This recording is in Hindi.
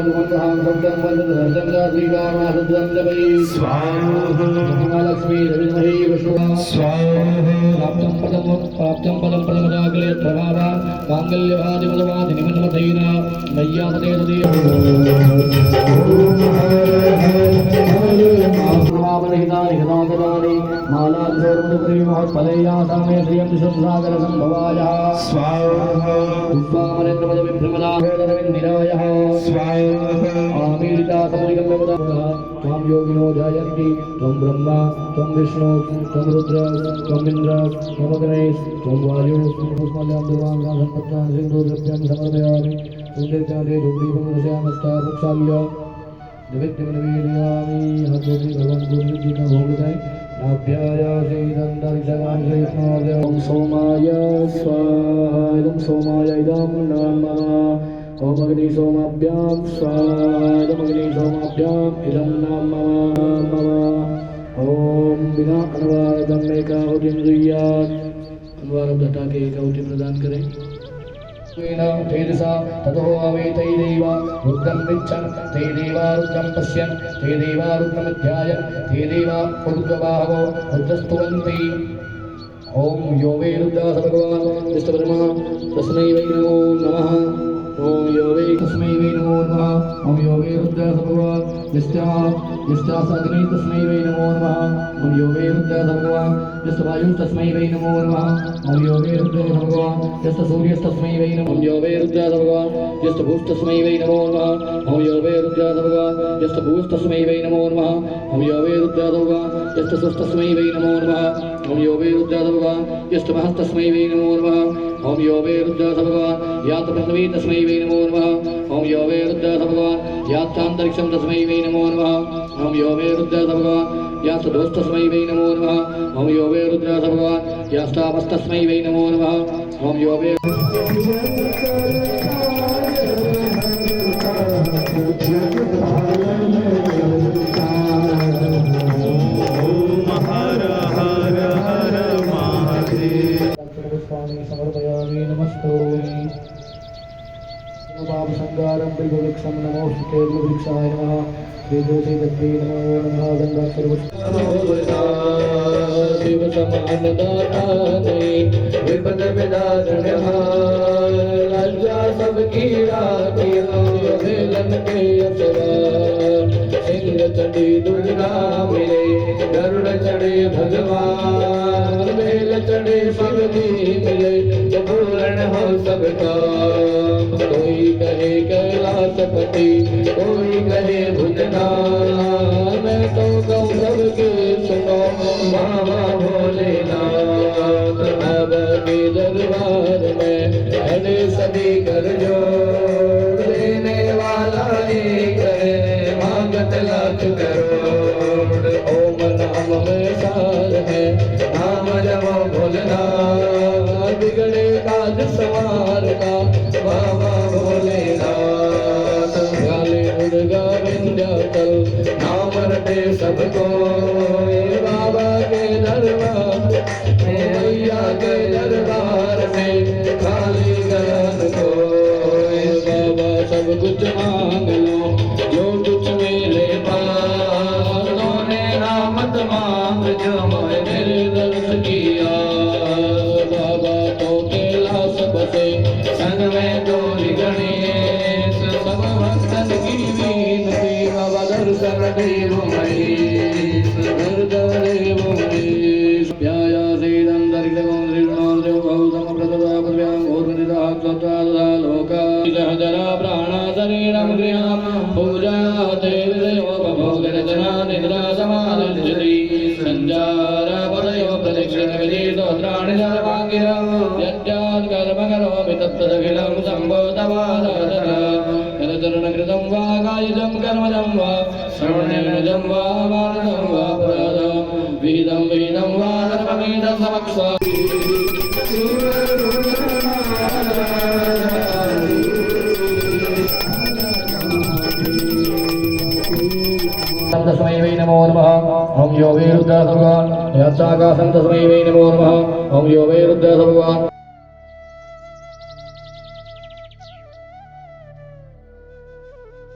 महागुमंतहां सप्तम वन्दनं श्रीरामासुद्वन्दवै स्वाहा महालक्ष्मी रविमही विष्णु स्वाहा प्राप्तं पदं पदमदाकले प्रभावा मांगल्यवादिमदवादि निमन्मथैना नय्यापते तदे महाप्रहितानि गदाधराणि मालाधोर्मधुप्री महत्फलैयासामे श्रियं शुभसागर संभवायः स्वाहा विश्वामरेन्द्रपद विभ्रमदाहेरविन्दिरायः स्वाहा आमीलिता समलिकम्बवदाः त्वां योगिनो जयन्ति त्वं ब्रह्मा त्वं विष्णु त्वं रुद्र त्वं इन्द्र त्वं अग्नेश त्वं वायु पुष्पाल्यां देवान् सम्पत्तान् सिन्धुद्रव्यं समर्पयामि सुन्दरकाले धूपदीपमदर्शयामस्ता प्रक्षाल्य निवेद्यमनिवेदयामि हतोऽपि भगवान् गुरुजीका भोगदाय नाभ्यायासेदन्तरिक्षगान् सोमाय स्वाहा इदं सोमाय इदं नमः ओम अग्नि सोमाभ्यां स्वाहा इदं अग्नि सोमाभ्याम् इदं नमः ओम बिना अनुवादम में एकाहुति जुयात अनुवाद घटा के एकाहुति प्रदान करें तेजसा ततो अवेतै देवा रुद्रं पृच्छन् ते देवा रुद्रं पश्यन् ते देवा रुद्रमध्यायन् ते देवा ऊर्ध्वबाहवो रुद्रस्तुवन्ति ओम यो वे रुद्रः भगवान् विष्णुब्रह्मा तस्मै वै नमो नमः ओम यो वे तस्मै वै नमो नमः ओम यो वे रुद्रः भगवान् विष्टासाग्नि तस्मै वै नमो नमः ओम यो वे रुद्रः भगवान् विष्णुवायु तस्मै वै नमो नमः ओम यो वे रुद्रः भगवान् विष्णुसूर्यस्तस्मै वै नमो ओम यो वे रुद्रः भगवान् विष्णुभूस्तस्मै वै नमो नमः ओम यो वे रुद्रः भगवान् विष्णुभूस्तस्मै वै नमो नमः ओम यो वे रुद्रः भगवान् विष्णुसुस्तस्मै वै नमो नमः ओम यो वे रुद्रः भगवान् विष्णुमहस्तस्मै वै नमो नमः ओम यो वे रुद्रः भगवान् यातपृथ्वी तस्मै वै नमो नमः ओम यो वे रुद्रः भगवान् यातान्तरिक्षं तस्मै वै नमो नमः ओम यो वे रुद्रः भगवान् यास्तदोस्तस्मै वै नमो नमः ओम यो वे रुद्रः भगवान् यास्तापस्तस्मै वै नमो नमः ओम यो वे समर्पयामि नमस्ते नमः संगारं बिल्वृक्षं नमोस्तुते बिल्वृक्षाय नमः वेदोसे दत्ते नमो नमः गंगा शिव समानदाताने विपद विदारणः लज्जा सबकी राखी वेलन के असरा सिंह चढ़ी दुर्गा मिले गरुड़ चढ़े भगवान बेल चढ़े शिवजी मिले तो पूर्ण हो सबका कोई कहे कैलाशपति कोई कहे भुजनाथ मैं तो कहूँ सबके सुनो बाबा भोलेनाथ अब के दरबार में अरे सभी कर जोड़ देने वाला एक है मांगत लाख करोड़ ओम नाम में सार है नाम जपो भोलेनाथ बिगड़े काज सवार का बाबा भोलेनाथ काली दुर्गा विंध्याचल नाम रटे सबको बाबा के दरबार मैया के दरबार में खाली गलन को बाबा सब कुछ मांग लो जो कुछ मेरे पास उन्होंने नामत मांग जो मेरे दर्श किया बाबा तो कैलाश बसे संग में डोली गणेश सब भक्तन की विनती बाबा दर्शन देव महेश देव महेश प्याया श्रीरं दरिद्रगों श्रीगुणों देव बहुतम प्रददा प्रव्यां घोरनिदा त्वत्वादा लोका सहजरा प्राणा शरीरं गृहां पूजा देव देवोपभोगरचना निद्रा समाधिष्ठति संजारा पदयो प्रदक्षिण विधि स्तोत्राणि सर्वाङ्गिरा यज्ञात् कर्म करोमि तत्तदखिलं सम्भूतमादादना यदचरणकृतं वा कायितं कर्मजं वा श्रवणेनजं वा मानसं वा पुरादं विहितं विहितं वा धर्ममेधं समक्षा तस्मै वै नमो नमः ओम यो वे रुद्रः भगवान् यात्राकाशं तस्मै वै नमो नमः ओम यो वे रुद्रः भगवान्